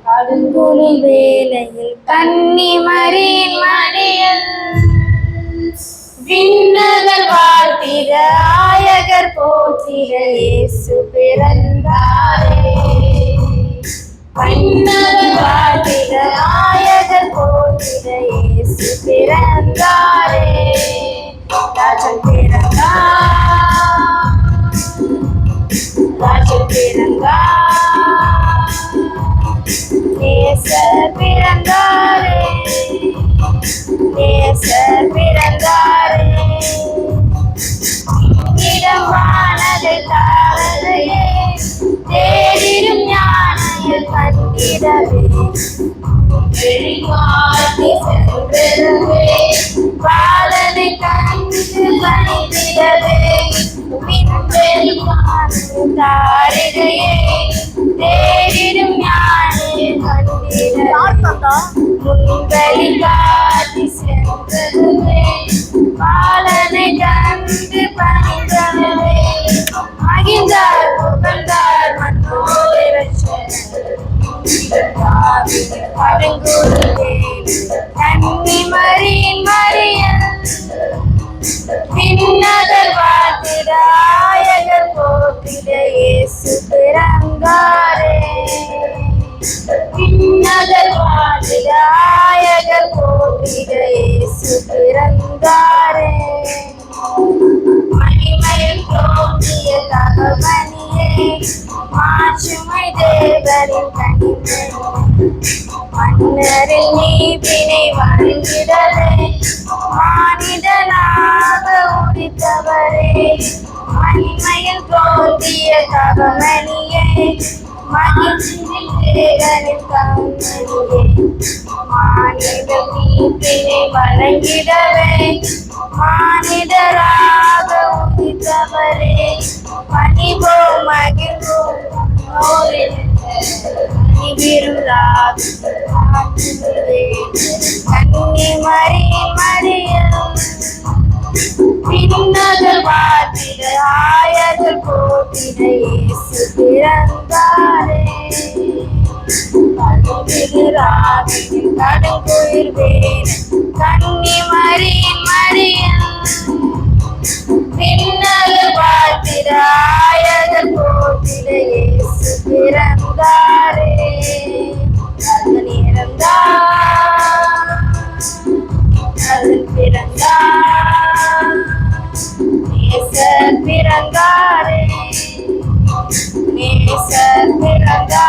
கடுங்குழு வேளையில் கன்னிமரியின் மடியில் விண்ணகர் வாழ்த்திட ஆயகர் போற்றிட இயேசு பிறந்தாரே. விண்ணகர் வாழ்த்திட ஆயகர் போற்றிட இயேசு பிறந்தாரே. ராஜன் பிறந்தார், ராஜன் பிறந்தார், நேசர் பிறந்தாரே, நேசர் பிறந்தாரே. இடமானது தாரதையே தேடிடும் ஞானையில் கண்டிடவே வெளிமாற்றி சென்றவே பாலனை கண்டு பணிந்திடவே தாரிகையே தேடிடும் ஞானையில் கண்டிடவே முன்வழி காட்டி சென்றவே பாலனை கண்டு பணிந்தவே மகிழ்ந்தார் புகழ்ந்தார் மன்னோரை கன்னிமரியின் மடியில் விண்ணகர் வாழ்த்திட ஆயகர் போற்றிட இயேசு பிறந்தாரே. விண்ணகர் வாழ்த்திட ஆயகர் போற்றிட இயேசு பிறந்தாரே. மகிமையில் தோன்றிய தகவனியே மாற்றுமை தேவரின் கனிமே மன்னரில் நீப்பினை வாழ்ந்திடவே மானிடனாக உதித்தவரே. மகிமையில் தோன்றிய தகவனியே மகிழ்ச்சியில் தேவரின் கண்மணியே மானிட நீப்பினை வழங்கிடவே மானிடராக உதித்தவரே. பணிவோம் மகிழ்வோம் கன்னிமரியின் மடியில் விண்ணகர் வாழ்த்திட ஆயகர் போற்றிட இயேசு பிறந்தாரே. கடுங்குயிர் வேலை கன்னிமரியின் மடியில் விண்ணகர் வாழ்த்திட ஆயகர் போற்றிட இயேசு பிறந்தாரே. அதன் இறந்தார், அதன் பிறந்தார், நேசர் பிறந்தாரே, நேசர் பிறந்தார்.